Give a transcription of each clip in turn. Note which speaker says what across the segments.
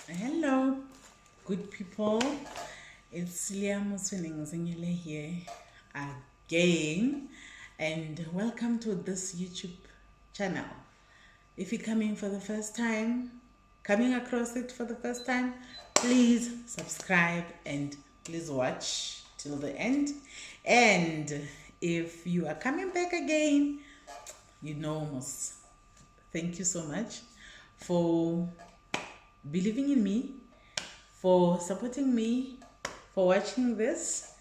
Speaker 1: Hello, good people. It's Leah Muswinning here again, and welcome to this YouTube channel. If you're coming for the first time, coming across it for the first time, please subscribe and please watch till the end. And if you are coming back again, you know, most thank you so much for believing in me, for supporting me, for watching this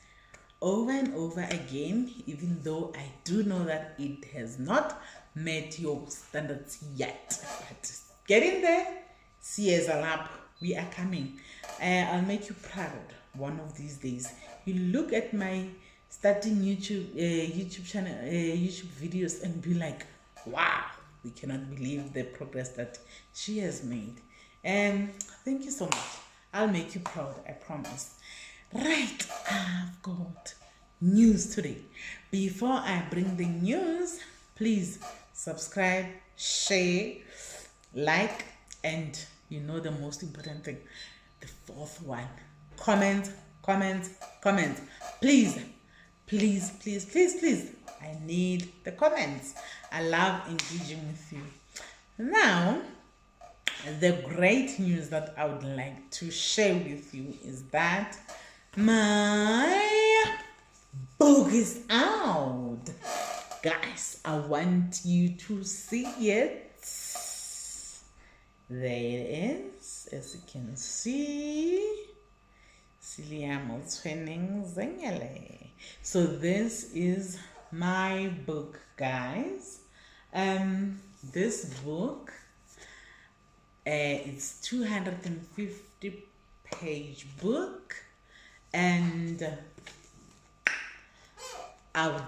Speaker 1: over and over again, even though I do know that it has not met your standards yet. But getting there, CS up, we are coming. I'll make you proud one of these days. You look at my starting YouTube channel, YouTube videos, and be like, wow, we cannot believe the progress that she has made. And thank you so much. I'll make you proud, I promise. Right, I've got news today. Before I bring the news, please subscribe, share, like, and you know the most important thing, the fourth one, comment. Please, please. I need the comments. I love engaging with you. Now, the great news that I would like to share with you is that my book is out. Guys, I want you to see it. There it is, as you can see. So this is my book, guys. This book, it's 250 page book, and I'll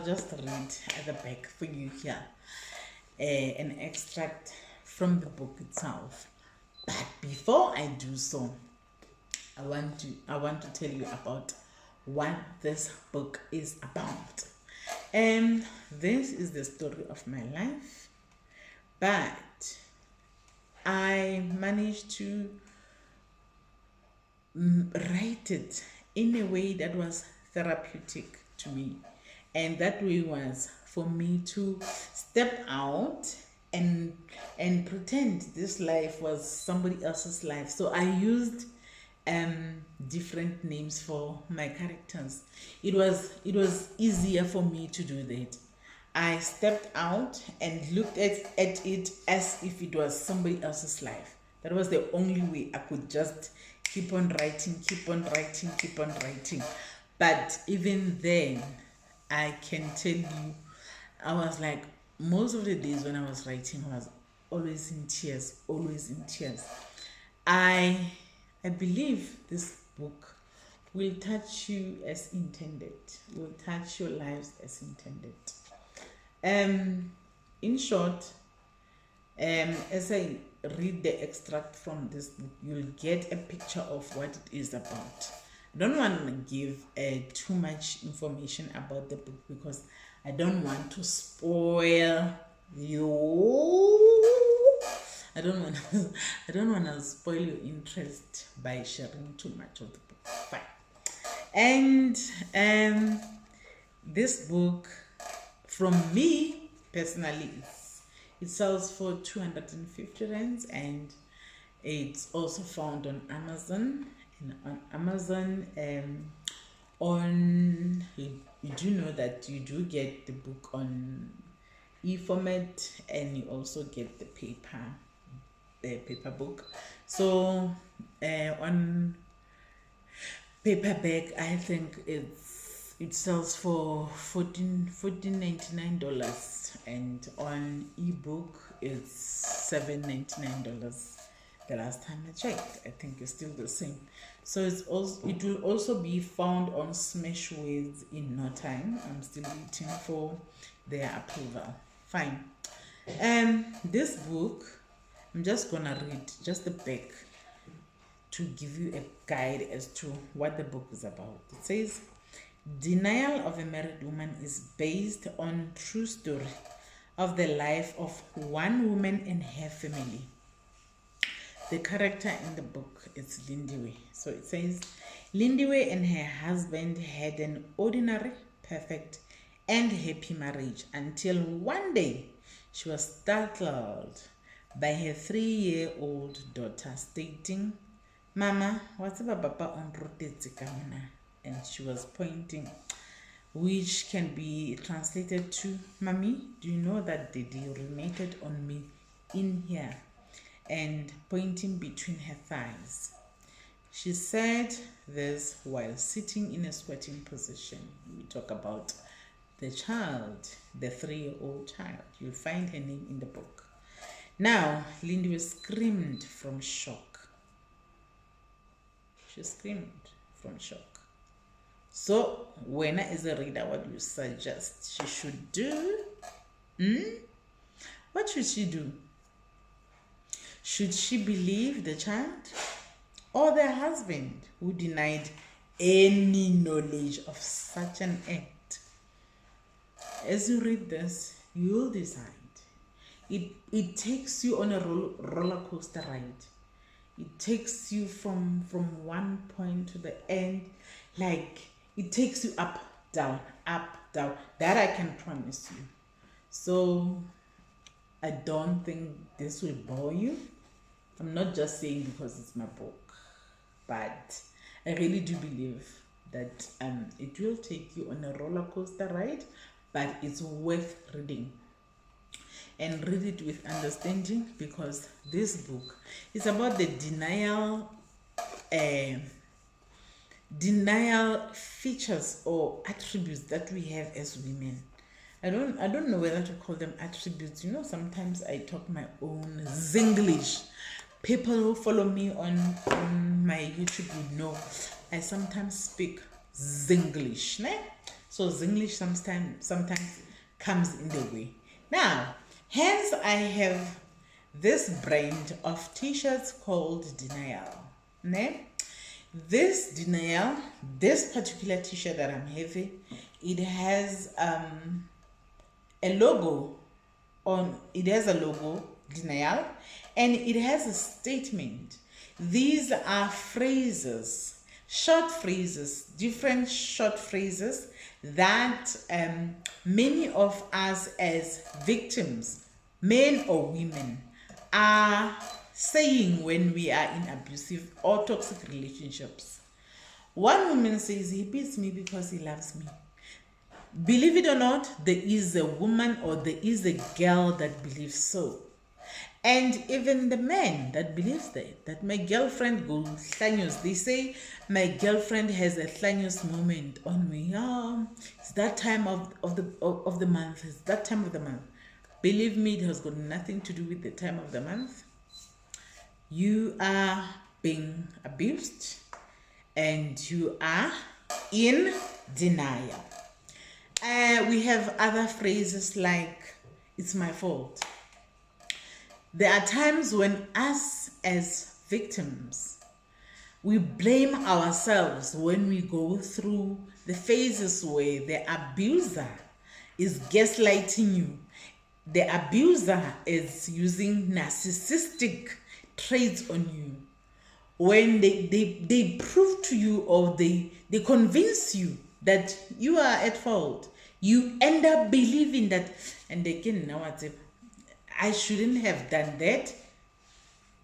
Speaker 1: just read at the back for you here an extract from the book itself. But before I do so, I want to tell you about what this book is about. This is the story of my life, but I managed to write it in a way that was therapeutic to me, and that way was for me to step out and pretend this life was somebody else's life. So I used different names for my characters. It was easier for me to do that. I stepped out and looked at it as if it was somebody else's life. That was the only way I could just keep on writing. But even then, I can tell you, I was like, most of the days when I was writing, I was always in tears. I believe this book will touch you as intended, will touch your lives as intended. In short, as I read the extract from this book, you'll get a picture of what it is about. I don't want to give too much information about the book because I don't want to spoil you. I don't want to spoil your interest by sharing too much of the book. Fine. And this book, from me personally, it sells for 250 rands, and it's also found on Amazon. And on Amazon, you do know that you do get the book on e-format, and you also get the paper book. So on paperback, I think it sells for $14.99, and on ebook it's $7.99. The last time I checked, I think it's still the same. So it will also be found on Smashwords in no time. I'm still waiting for their approval. Fine. This book, I'm just gonna read just the back to give you a guide as to what the book is about. It says, Denial of a Married Woman is based on true story of the life of one woman and her family. The character in the book is Lindiwe. So it says, Lindiwe and her husband had an ordinary, perfect, and happy marriage until one day she was startled by her 3-year-old daughter stating, Mama, what's about Papa on Kamuna? And she was pointing, which can be translated to, Mommy, do you know that they urinated on me in here? And pointing between her thighs. She said this while sitting in a squatting position. We talk about the child, the 3-year-old child. You'll find her name in the book. Now, Lindiwe screamed from shock. She screamed from shock. So, when as a reader, what do you suggest she should do? What should she do? Should she believe the child or the husband who denied any knowledge of such an act? As you read this, you'll decide. It takes you on a roller coaster ride. It takes you from one point to the end. Like, it takes you up, down, up, down. That I can promise you. So, I don't think this will bore you. I'm not just saying because it's my book, but I really do believe that it will take you on a roller coaster ride, but it's worth reading. And read it with understanding, because this book is about the denial features or attributes that we have as women. I don't know whether to call them attributes. You know, sometimes I talk my own Zinglish. People who follow me on my YouTube would know I sometimes speak Zinglish. Ne? So Zinglish sometimes comes in the way. Now, hence I have this brand of t-shirts called Denial. Ne? This Denial, this particular t-shirt that I'm having, it has a logo on, it has a logo, Denial, and it has a statement. These are phrases, short phrases, different short phrases that many of us as victims, men or women, are saying when we are in abusive or toxic relationships. One woman says, he beats me because he loves me. Believe it or not, there is a woman or there is a girl that believes so. And even the man that believes that my girlfriend goes hlanyos. They say my girlfriend has a hlanyos moment on me. Oh, it's that time of the month. It's that time of the month. Believe me, it has got nothing to do with the time of the month. You are being abused and you are in denial. We have other phrases like, it's my fault. There are times when us as victims, we blame ourselves when we go through the phases where the abuser is gaslighting you. The abuser is using narcissistic traits on you. When they prove to you or they convince you that you are at fault, you end up believing that, and again, now I shouldn't have done that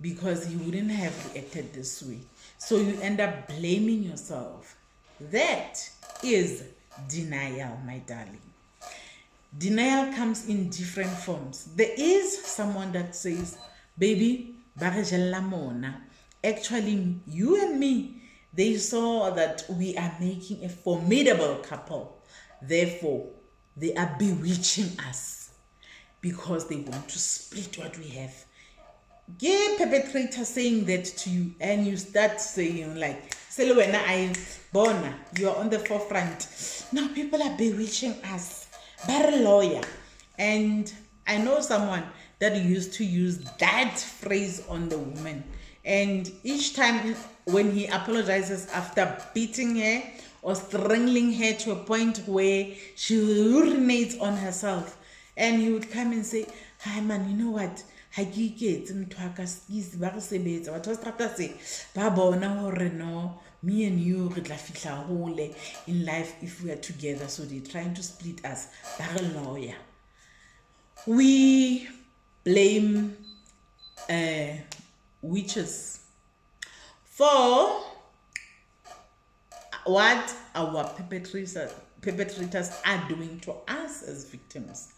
Speaker 1: because he wouldn't have reacted this way. So you end up blaming yourself. That is denial, my darling. Denial comes in different forms. There is someone that says, baby, actually, you and me, they saw that we are making a formidable couple. Therefore, they are bewitching us because they want to split what we have. Get perpetrator saying that to you, and you start saying like, Selwena, I born, you are on the forefront. Now people are bewitching us. Bar lawyer. And I know someone that used to use that phrase on the woman. And each time when he apologizes after beating her or strangling her to a point where she urinates on herself, and he would come and say, hi man, you know what? ha ke iketse motho a ka skisi ba re sebetsa batho ba strata se ba bona hore no me and you re tla fihla hole in life if we are together, so they're trying to split us. Ba re lawyer. We blame witches for what our perpetrators are doing to us as victims,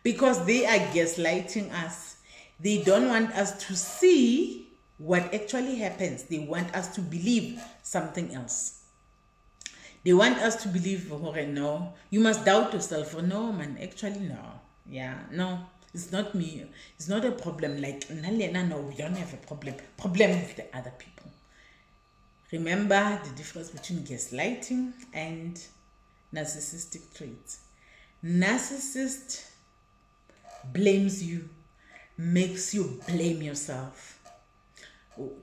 Speaker 1: because they are gaslighting us. They don't want us to see what actually happens. They want us to believe something else. They want us to believe, oh no, you must doubt yourself. Oh no, man, actually no. Yeah, no, it's not me. It's not a problem. Like, no, we don't have a problem. Problem with the other people. Remember the difference between gaslighting and narcissistic traits. Narcissist blames you, makes you blame yourself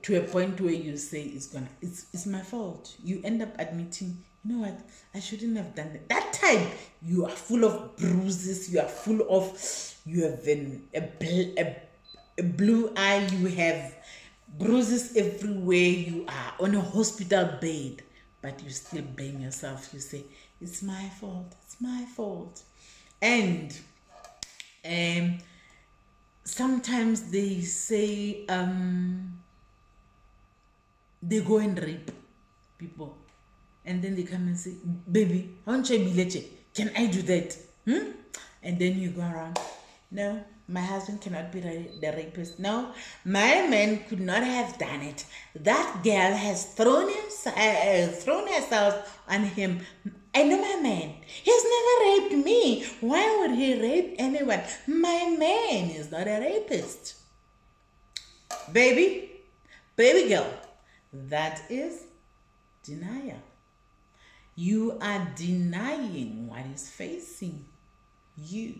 Speaker 1: to a point where you say it's my fault. You end up admitting, you know what, I shouldn't have done that. That time you are full of bruises, you are full of, you have a blue eye, you have bruises everywhere, you are on a hospital bed, but you still blame yourself. You say, it's my fault, it's my fault. And sometimes they say they go and rape people, and then they come and say, baby, can I do that? And then you go around, no, my husband cannot be the rapist. No, my man could not have done it. That girl has thrown herself on him. I know my man. He's never raped me. Why would he rape anyone? My man is not a rapist. Baby girl, that is denial. You are denying what is facing you.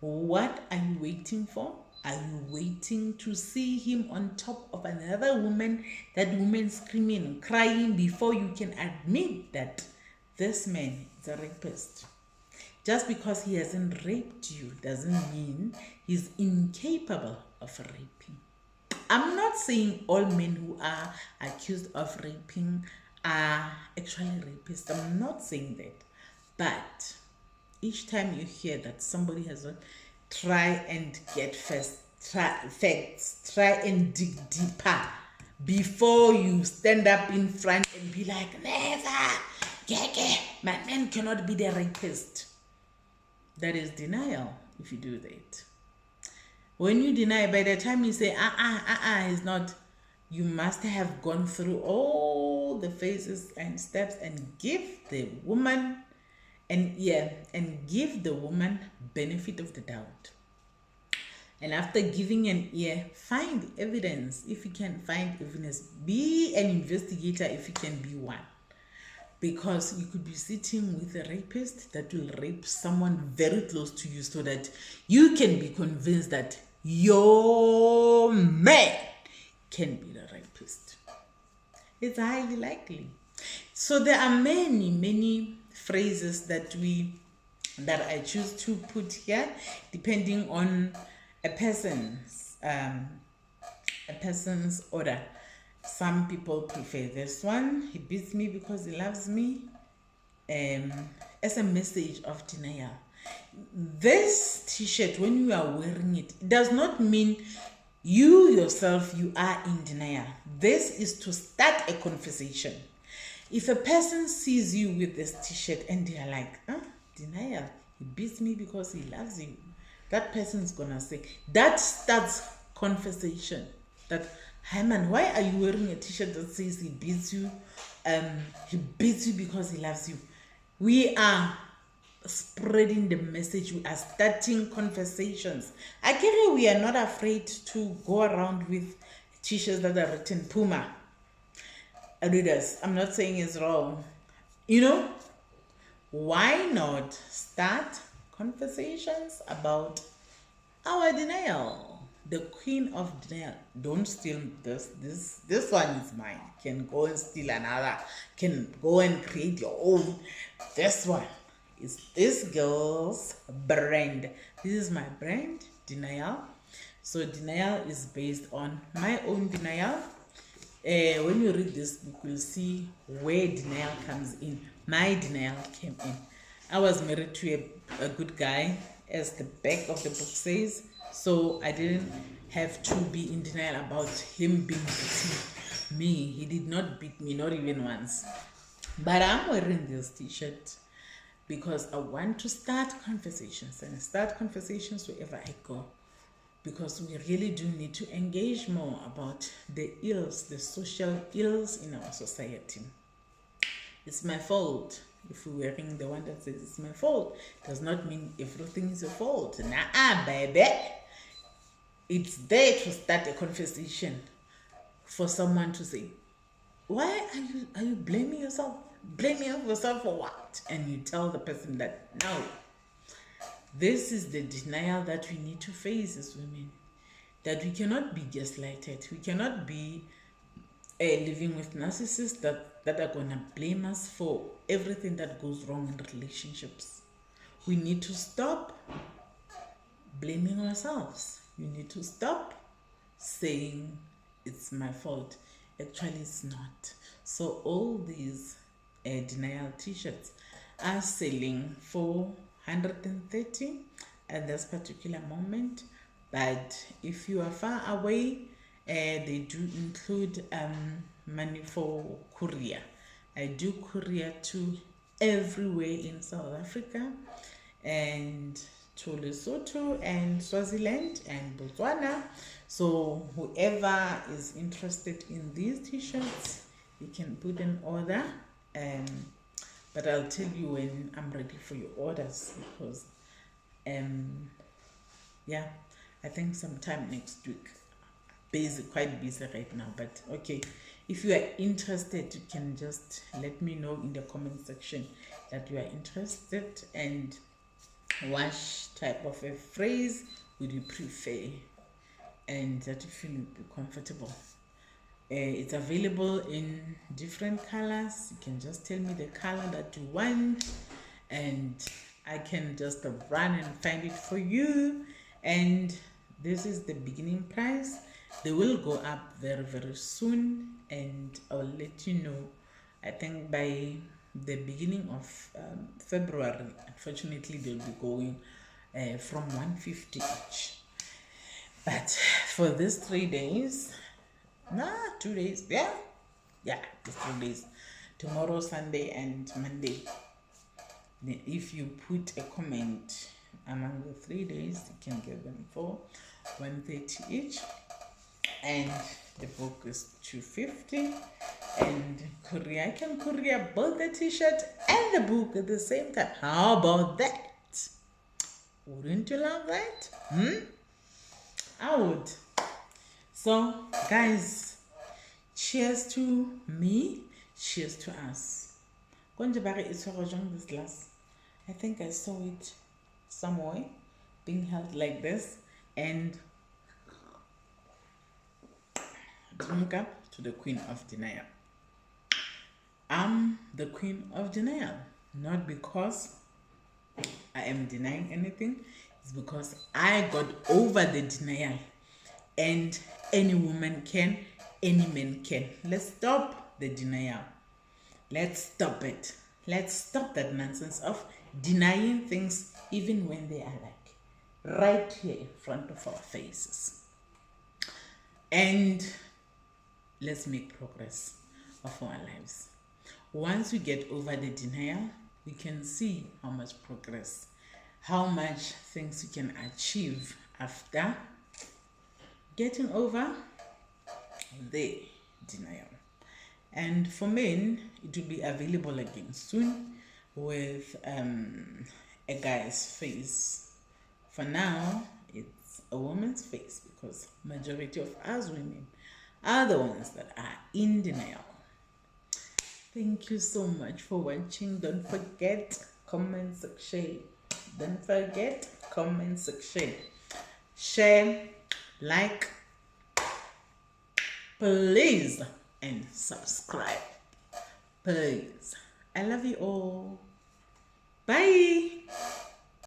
Speaker 1: What are you waiting for? Are you waiting to see him on top of another woman, that woman screaming, crying, before you can admit that this man is a rapist? Just because he hasn't raped you doesn't mean he's incapable of raping. I'm not saying all men who are accused of raping are actually rapists. I'm not saying that. But each time you hear that somebody has not, try and get facts, try and dig deeper before you stand up in front and be like, never, my man cannot be the rapist. That is denial if you do that. When you deny, by the time you say, he's not, you must have gone through all the phases and steps and give the woman give the woman benefit of the doubt. And after giving an ear, find evidence if you can find evidence. Be an investigator if you can be one. Because you could be sitting with a rapist that will rape someone very close to you, so that you can be convinced that your man can be the rapist. It's highly likely. So there are many phrases that I choose to put here, depending on a person's order. Some people prefer this one, he beats me because he loves me, as a message of denial. This t-shirt, when you are wearing it, it does not mean you yourself, you are in denial. This is to start a conversation. If a person sees you with this t-shirt and they are like, denial, he beats me because he loves you, that person is gonna say, that starts conversation. That, hey man, why are you wearing a t-shirt that says he beats you? He beats you because he loves you. We are spreading the message. We are starting conversations. Actually, we are not afraid to go around with t-shirts that are written Puma, Adidas. I'm not saying it's wrong. You know, why not start conversations about our denial? The queen of denial. Don't steal this. This one is mine. Can go and steal another. Can go and create your own. This one is this girl's brand. This is my brand, denial. So denial is based on my own denial. When you read this book, you'll see where denial comes in. My denial came in. I was married to a good guy, as the back of the book says, so I didn't have to be in denial about him being beating me. He did not beat me, not even once. But I'm wearing this t-shirt because I want to start conversations and start conversations wherever I go, because we really do need to engage more about the ills, the social ills in our society. It's my fault. If we're wearing the one that says it's my fault, does not mean everything is your fault. Nah, baby. It's there to start a conversation for someone to say, why are you blaming yourself? Blaming yourself for what? And you tell the person that no. This is the denial that we need to face as women. That we cannot be gaslighted. We cannot be living with narcissists that are going to blame us for everything that goes wrong in relationships. We need to stop blaming ourselves. We need to stop saying it's my fault. Actually, it's not. So all these denial t-shirts are selling for 130 at this particular moment. But if you are far away, they do include money for courier. I do courier to everywhere in South Africa, and to Lesotho and Swaziland and Botswana. So whoever is interested in these t-shirts, you can put an order, but I'll tell you when I'm ready for your orders, because yeah, I think sometime next week. Quite busy right now, but okay, if you are interested, you can just let me know in the comment section that you are interested, and what type of a phrase would you prefer and that you feel would be comfortable. It's available in different colors. You can just tell me the color that you want, and I can just run and find it for you. And this is the beginning price. They will go up very, very soon, and I'll let you know. I think by the beginning of February, unfortunately, they'll be going from 150 each. But for these 3 days, 2 days, yeah, these 3 days, tomorrow, Sunday, and Monday. If you put a comment among the 3 days, you can get them for 130 each. And the book is 250, and I can courier both the t-shirt and the book at the same time. How about that? Wouldn't you love that? I would. So guys, cheers to me, cheers to us. This glass, I think I saw it somewhere being held like this, and drink up to the Queen of Denial. I'm the Queen of Denial, not because I am denying anything. It's because I got over the denial, and any woman can, any man can. Let's stop the denial. Let's stop it. Let's stop that nonsense of denying things even when they are like right here in front of our faces. And let's make progress of our lives. Once we get over the denial, we can see how much progress, how much things we can achieve after getting over the denial. And for men, it will be available again soon with a guy's face. For now, it's a woman's face, because majority of us women are the ones that are in denial. Thank you so much for watching. Don't forget, comment section. Don't forget, comment section. Share, like, please, and subscribe. Please. I love you all. Bye.